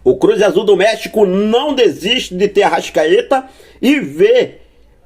O Cruz Azul do México não desiste de ter Arrascaeta e vê,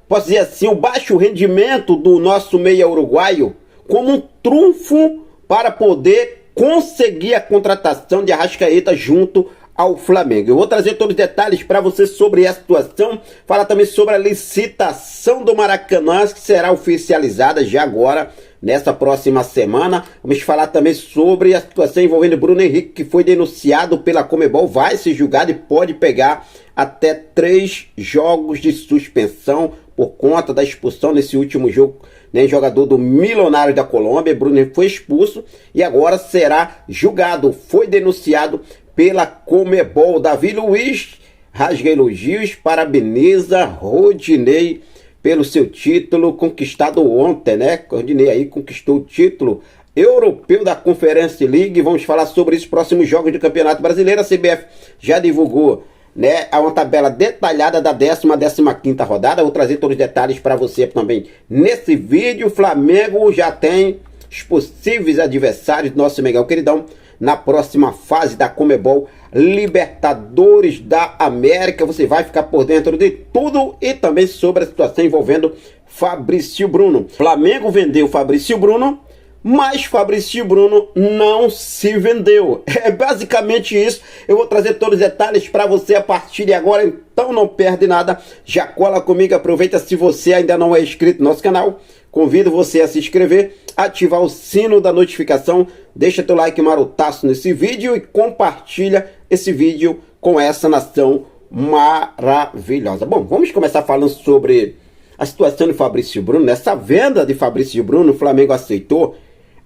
posso dizer assim, o baixo rendimento do nosso meia uruguaio como um trunfo para poder conseguir a contratação de Arrascaeta junto ao Flamengo. Eu vou trazer todos os detalhes para você sobre essa situação, falar também sobre a licitação do Maracanã, que será oficializada já agora, nessa próxima semana. Vamos falar também sobre a situação envolvendo Bruno Henrique, que foi denunciado pela Conmebol, vai ser julgado e pode pegar até 3 jogos de suspensão por conta da expulsão nesse último jogo, né, jogador do Milionários da Colômbia. Bruno Henrique foi expulso e agora será julgado, foi denunciado pela Conmebol. Davi Luiz rasga elogios, parabeniza Rodinei pelo seu título conquistado ontem, né? Rodinei aí conquistou o título europeu da Conference League. Vamos falar sobre esses próximos jogos do Campeonato Brasileiro. A CBF já divulgou, né, uma tabela detalhada da 10ª e 15ª rodada. Vou trazer todos os detalhes para você também nesse vídeo. O Flamengo já tem os possíveis adversários do nosso Mengão Queridão na próxima fase da Conmebol Libertadores da América. Você vai ficar por dentro de tudo e também sobre a situação envolvendo Fabrício Bruno. Flamengo vendeu Fabrício Bruno, mas Fabrício Bruno não se vendeu. É basicamente isso. Eu vou trazer todos os detalhes para você a partir de agora, então não perde nada. Já cola comigo, aproveita. Se você ainda não é inscrito no nosso canal, convido você a se inscrever, ativar o sino da notificação, deixa teu like marotaço nesse vídeo e compartilha esse vídeo com essa nação maravilhosa. Bom, vamos começar falando sobre a situação de Fabrício Bruno. Nessa venda de Fabrício Bruno, o Flamengo aceitou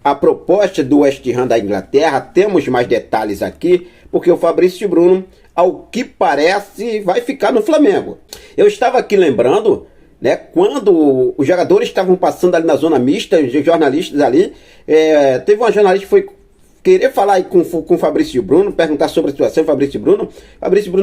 a proposta do West Ham da Inglaterra. Temos mais detalhes aqui, porque o Fabrício Bruno, ao que parece, vai ficar no Flamengo. Eu estava aqui lembrando, né, quando os jogadores estavam passando ali na zona mista, os jornalistas ali, teve uma jornalista que foi querer falar aí com o Fabrício Bruno, perguntar sobre a situação do Fabrício Bruno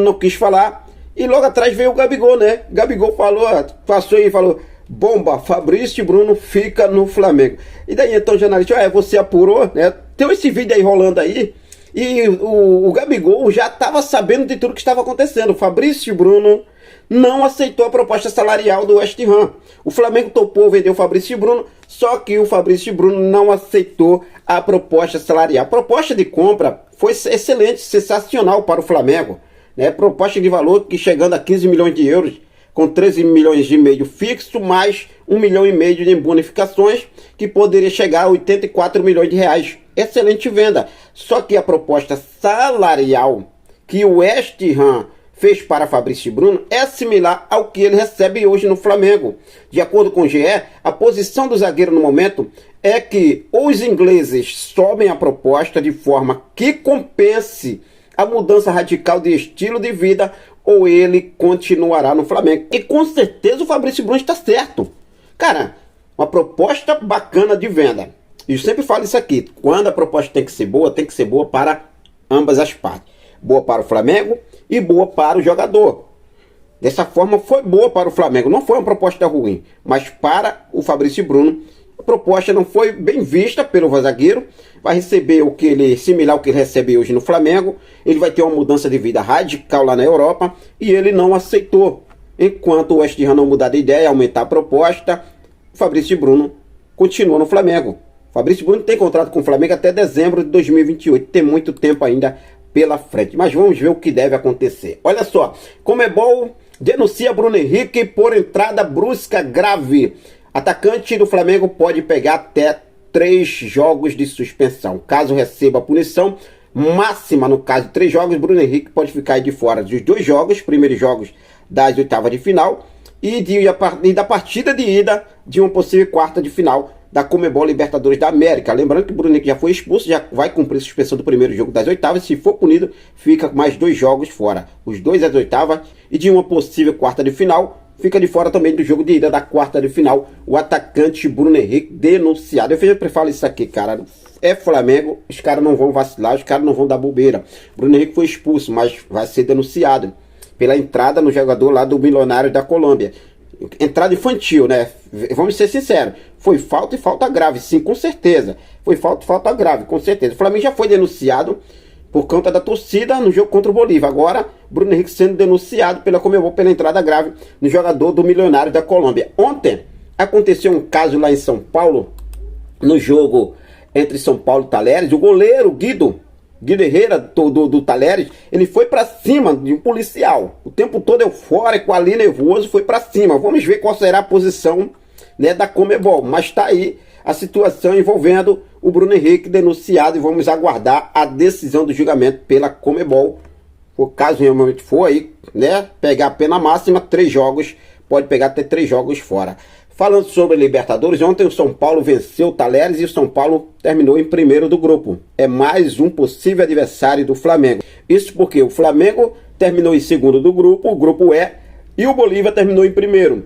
não quis falar, e logo atrás veio o Gabigol, né? Gabigol falou, passou aí e falou: bomba, Fabrício Bruno fica no Flamengo. E daí então o jornalista, você apurou, né? Tem esse vídeo aí rolando aí, e o Gabigol já estava sabendo de tudo que estava acontecendo. O Fabrício Bruno não aceitou a proposta salarial do West Ham. O Flamengo topou vender o Fabrício Bruno, só que o Fabrício Bruno não aceitou a proposta salarial. A proposta de compra foi excelente, sensacional para o Flamengo, né? Proposta de valor que chegando a 15 milhões de euros, com 13 milhões e meio fixo, mais 1 milhão e meio de bonificações, que poderia chegar a 84 milhões de reais. Excelente venda. Só que a proposta salarial que o West Ham fez para Fabrício Bruno é similar ao que ele recebe hoje no Flamengo. De acordo com o GE, a posição do zagueiro no momento é que os ingleses sobem a proposta de forma que compense a mudança radical de estilo de vida, ou ele continuará no Flamengo. E com certeza o Fabrício Bruno está certo. Cara, uma proposta bacana de venda. E eu sempre falo isso aqui: quando a proposta tem que ser boa para ambas as partes. Boa para o Flamengo e boa para o jogador. Dessa forma foi boa para o Flamengo. Não foi uma proposta ruim, mas para o Fabrício Bruno a proposta não foi bem vista pelo zagueiro. Vai receber o que ele, similar ao que ele recebe hoje no Flamengo. Ele vai ter uma mudança de vida radical lá na Europa e ele não aceitou. Enquanto o West Ham não mudar de ideia, aumentar a proposta, o Fabrício Bruno continua no Flamengo. O Fabrício Bruno tem contrato com o Flamengo até dezembro de 2028. Tem muito tempo ainda pela frente, mas vamos ver o que deve acontecer. Olha só, Conmebol denuncia Bruno Henrique por entrada brusca grave. Atacante do Flamengo pode pegar até 3 jogos de suspensão. Caso receba punição máxima, no caso de 3 jogos, Bruno Henrique pode ficar de fora dos 2 jogos, primeiros jogos das oitavas de final e da partida de ida de uma possível quarta de final da Conmebol Libertadores da América. Lembrando que o Bruno Henrique já foi expulso, já vai cumprir a suspensão do primeiro jogo das oitavas. Se for punido, fica mais 2 jogos fora. Os 2 das oitavas e de uma possível quarta de final. Fica de fora também do jogo de ida da quarta de final o atacante Bruno Henrique, denunciado. Eu sempre falo isso aqui, cara. É Flamengo, os caras não vão vacilar, os caras não vão dar bobeira. Bruno Henrique foi expulso, mas vai ser denunciado pela entrada no jogador lá do Milionários da Colômbia. Entrada infantil, né? Vamos ser sinceros. Foi falta e falta grave, sim, com certeza. Foi falta e falta grave, com certeza. O Flamengo já foi denunciado por conta da torcida no jogo contra o Bolívia. Agora, Bruno Henrique sendo denunciado pela Conmebol pela entrada grave no jogador do Milionário da Colômbia. Ontem aconteceu um caso lá em São Paulo, no jogo entre São Paulo e Talleres. O goleiro Guido Herrera do Talleres, ele foi pra cima de um policial. O tempo todo eufórico, ali nervoso, foi pra cima. Vamos ver qual será a posição, né, da Conmebol. Mas tá aí a situação envolvendo o Bruno Henrique denunciado e vamos aguardar a decisão do julgamento pela Conmebol. O caso realmente for aí, né, pegar a pena máxima, 3 jogos, pode pegar até 3 jogos fora. Falando sobre Libertadores, ontem o São Paulo venceu o Talleres e o São Paulo terminou em primeiro do grupo. É mais um possível adversário do Flamengo. Isso porque o Flamengo terminou em segundo do grupo, o grupo E, e o Bolívia terminou em primeiro.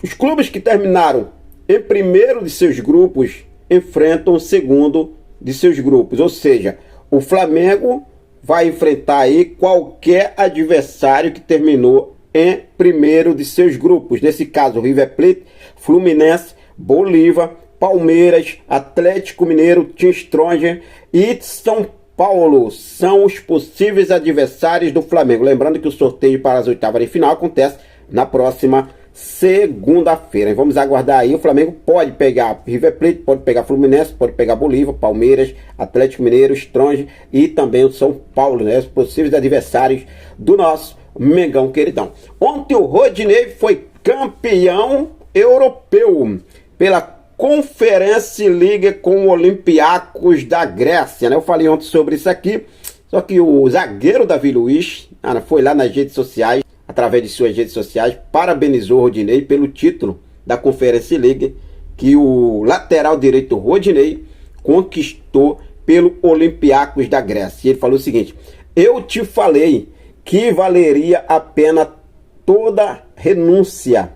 Os clubes que terminaram em primeiro de seus grupos enfrentam o segundo de seus grupos. Ou seja, o Flamengo vai enfrentar aí qualquer adversário que terminou em primeiro de seus grupos. Nesse caso, River Plate, Fluminense, Bolívia, Palmeiras, Atlético Mineiro, Team Stronger e São Paulo são os possíveis adversários do Flamengo. Lembrando que o sorteio para as oitavas de final acontece na próxima segunda-feira. Vamos aguardar aí. O Flamengo pode pegar River Plate, pode pegar Fluminense, pode pegar Bolívia, Palmeiras, Atlético Mineiro, Stronger e também o São Paulo, né? Os possíveis adversários do nosso Mengão queridão. Ontem o Rodinei foi campeão europeu pela Conference League com o Olympiacos da Grécia, né? Eu falei ontem sobre isso aqui, só que o zagueiro Davi Luiz foi lá nas redes sociais, através de suas redes sociais, parabenizou o Rodinei pelo título da Conference League que o lateral direito Rodinei conquistou pelo Olympiacos da Grécia. E ele falou o seguinte: eu te falei que valeria a pena toda renúncia,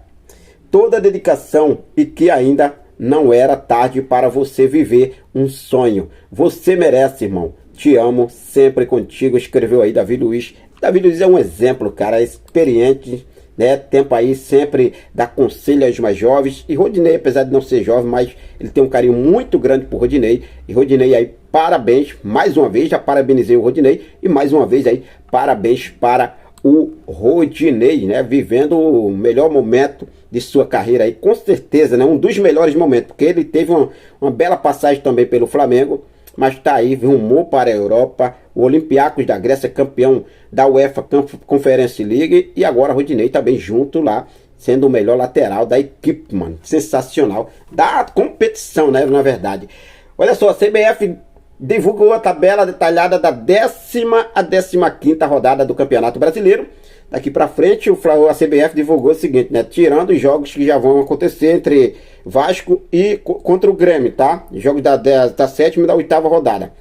toda dedicação e que ainda não era tarde para você viver um sonho. Você merece, irmão. Te amo, sempre contigo. Escreveu aí Davi Luiz. Davi Luiz é um exemplo, cara, experiente, né? Tempo aí sempre dá conselho aos mais jovens. E Rodinei, apesar de não ser jovem, mas ele tem um carinho muito grande por Rodinei. E Rodinei aí, parabéns, mais uma vez, já parabenizei o Rodinei. E mais uma vez aí, parabéns para o Rodinei, né? Vivendo o melhor momento de sua carreira aí, com certeza, né? Um dos melhores momentos, porque ele teve uma bela passagem também pelo Flamengo. Mas tá aí, rumou para a Europa. O Olympiacos da Grécia, campeão da UEFA Conference League. E agora o Rodinei também junto lá, sendo o melhor lateral da equipe, mano. Sensacional. Da competição, né, na verdade. Olha só, a CBF divulgou a tabela detalhada da 10ª a 15ª rodada do Campeonato Brasileiro. Daqui para frente, a CBF divulgou o seguinte, né? Tirando os jogos que já vão acontecer entre Vasco e contra o Grêmio, tá? Jogos da 7ª e da 8ª rodada.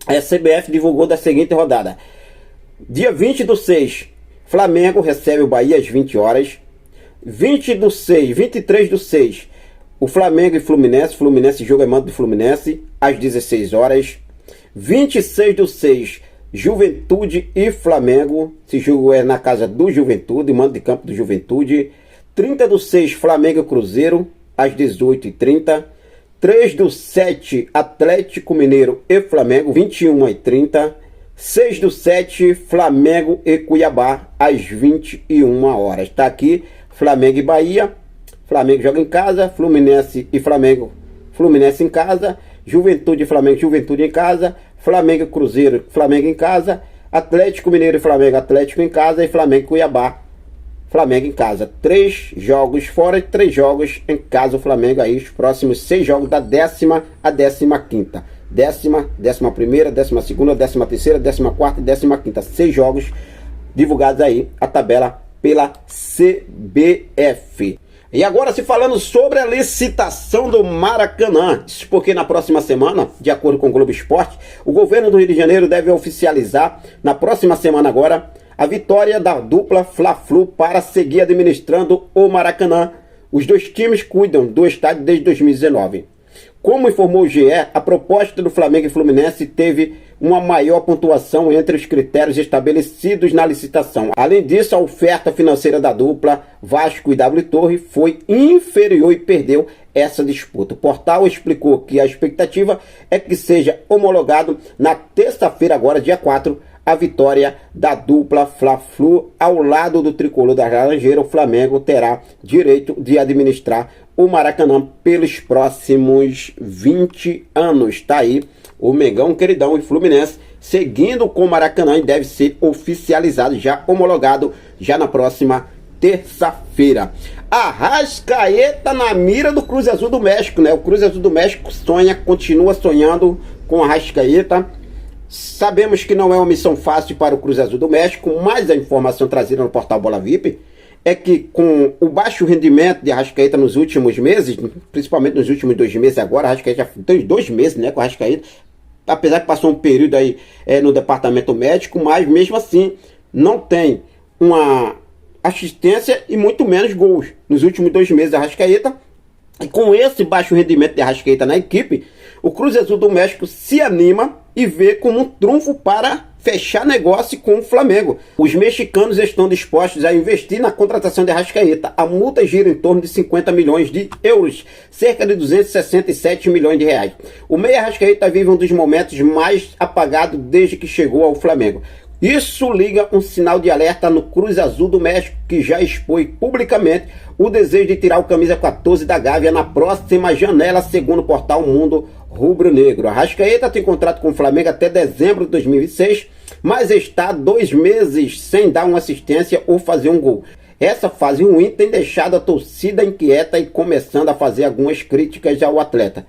A CBF divulgou da seguinte rodada. Dia 20/6, Flamengo recebe o Bahia às 20 horas. 23/6, o Flamengo e Fluminense jogo é mando do Fluminense às 16 horas. 26/6, Juventude e Flamengo. Esse jogo é na casa do Juventude, mando de campo do Juventude. 30/6, Flamengo e Cruzeiro às 18h30. 3/7, Atlético Mineiro e Flamengo, 21h30. 6/7, Flamengo e Cuiabá às 21 horas. Tá aqui Flamengo e Bahia. Flamengo joga em casa, Fluminense e Flamengo, Fluminense em casa. Juventude e Flamengo, Juventude em casa. Flamengo e Cruzeiro, Flamengo em casa. Atlético Mineiro e Flamengo, Atlético em casa. E Flamengo e Cuiabá, Flamengo em casa. 3 jogos fora e 3 jogos em casa. O Flamengo aí, os próximos 6 jogos da 10ª a 15ª. 10ª, 11ª, 12ª, 13ª, 14ª e 15ª. 6 jogos divulgados aí, a tabela pela CBF. E agora, se falando sobre a licitação do Maracanã, isso porque na próxima semana, de acordo com o Globo Esporte, o governo do Rio de Janeiro deve oficializar, na próxima semana agora, a vitória da dupla Fla-Flu para seguir administrando o Maracanã. Os dois times cuidam do estádio desde 2019. Como informou o GE, a proposta do Flamengo e Fluminense teve uma maior pontuação entre os critérios estabelecidos na licitação. Além disso, a oferta financeira da dupla Vasco e W Torre foi inferior e perdeu essa disputa. O portal explicou que a expectativa é que seja homologado na terça-feira, agora dia 4, a vitória da dupla Fla-Flu ao lado do tricolor da Laranjeira. O Flamengo terá direito de administrar o Maracanã pelos próximos 20 anos. Tá aí o Mengão queridão e Fluminense seguindo com o Maracanã e deve ser oficializado, já homologado, já na próxima terça-feira. Arrascaeta na mira do Cruz Azul do México, né? O Cruz Azul do México continua sonhando com Arrascaeta. Sabemos que não é uma missão fácil para o Cruz Azul do México, mas a informação trazida no portal Bola VIP é que com o baixo rendimento de Arrascaeta nos últimos meses, principalmente nos últimos 2 meses agora, Arrascaeta já tem 2 meses, né, com Arrascaeta, apesar que passou um período aí no departamento médico, mas mesmo assim não tem uma assistência e muito menos gols nos últimos 2 meses da Arrascaeta. E com esse baixo rendimento de Arrascaeta na equipe, o Cruz Azul do México se anima e vê como um trunfo para fechar negócio com o Flamengo. Os mexicanos estão dispostos a investir na contratação de Arrascaeta. A multa gira em torno de 50 milhões de euros, cerca de 267 milhões de reais. O meia Arrascaeta vive um dos momentos mais apagados desde que chegou ao Flamengo. Isso liga um sinal de alerta no Cruz Azul do México, que já expôs publicamente o desejo de tirar o camisa 14 da Gávea na próxima janela, segundo o portal Mundo Rubro-Negro. Arrascaeta tem contrato com o Flamengo até dezembro de 2026, mas está 2 meses sem dar uma assistência ou fazer um gol. Essa fase ruim tem deixado a torcida inquieta e começando a fazer algumas críticas ao atleta.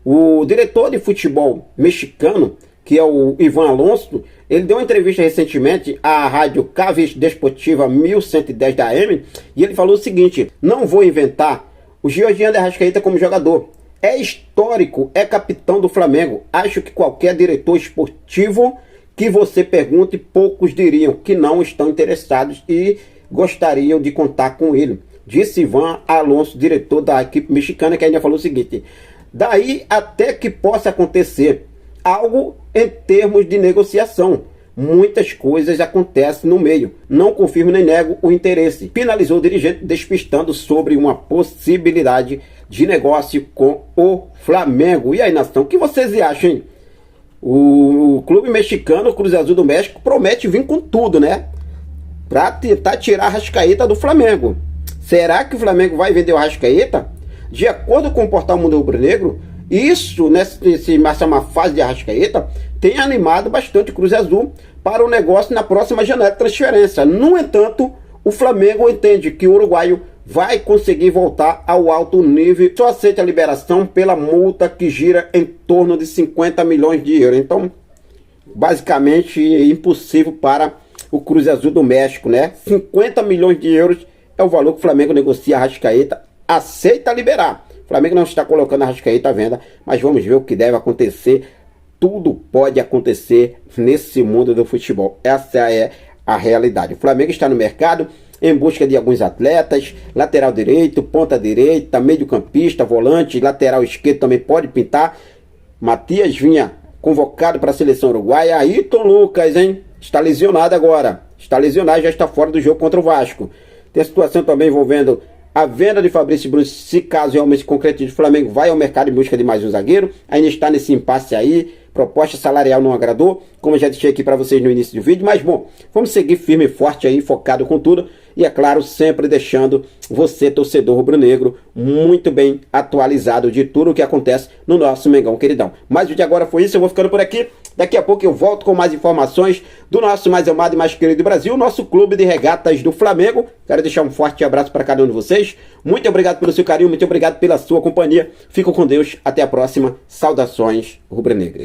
O diretor de futebol mexicano, que é o Ivan Alonso, ele deu uma entrevista recentemente à rádio Cavis Desportiva 1110 da AM e ele falou o seguinte: não vou inventar o Georgiano de Arrascaeta como jogador. É histórico, é capitão do Flamengo. Acho que qualquer diretor esportivo que você pergunte, poucos diriam que não estão interessados e gostariam de contar com ele. Disse Ivan Alonso, diretor da equipe mexicana, que ainda falou o seguinte: daí até que possa acontecer algo em termos de negociação. Muitas coisas acontecem no meio. Não confirmo nem nego o interesse. Finalizou o dirigente despistando sobre uma possibilidade de negócio com o Flamengo. E aí, nação, o que vocês acham, hein? O clube mexicano, o Cruz Azul do México, promete vir com tudo, né? Pra tentar tirar a Arrascaeta do Flamengo. Será que o Flamengo vai vender o Arrascaeta? De acordo com o portal Mundo Rubro-Negro, isso, nessa uma fase de Arrascaeta, tem animado bastante o Cruz Azul para o negócio na próxima janela de transferência. No entanto, o Flamengo entende que o uruguaio vai conseguir voltar ao alto nível, só aceita a liberação pela multa que gira em torno de 50 milhões de euros. Então, basicamente, é impossível para o Cruz Azul do México, né? 50 milhões de euros é o valor que o Flamengo negocia a Arrascaeta, aceita liberar. O Flamengo não está colocando a Arrascaeta à venda, mas vamos ver o que deve acontecer. Tudo pode acontecer nesse mundo do futebol. Essa é a realidade. O Flamengo está no mercado em busca de alguns atletas, lateral direito, ponta direita, meio campista, volante, lateral esquerdo também pode pintar. Matias Vinha convocado para a seleção uruguaia. Ayrton Lucas, hein? Está lesionado agora. Está lesionado e já está fora do jogo contra o Vasco. Tem a situação também envolvendo a venda de Fabrício Bruno, se caso realmente se concretize, o Flamengo vai ao mercado em busca de mais um zagueiro. Ainda está nesse impasse aí, proposta salarial não agradou, como eu já deixei aqui para vocês no início do vídeo. Mas bom, vamos seguir firme e forte aí, focado com tudo. E é claro, sempre deixando você, torcedor rubro-negro, muito bem atualizado de tudo o que acontece no nosso Mengão queridão. Mas o de agora foi isso, eu vou ficando por aqui. Daqui a pouco eu volto com mais informações do nosso mais amado e mais querido Brasil, nosso clube de regatas do Flamengo. Quero deixar um forte abraço para cada um de vocês. Muito obrigado pelo seu carinho, muito obrigado pela sua companhia. Fico com Deus, até a próxima. Saudações rubro-negras.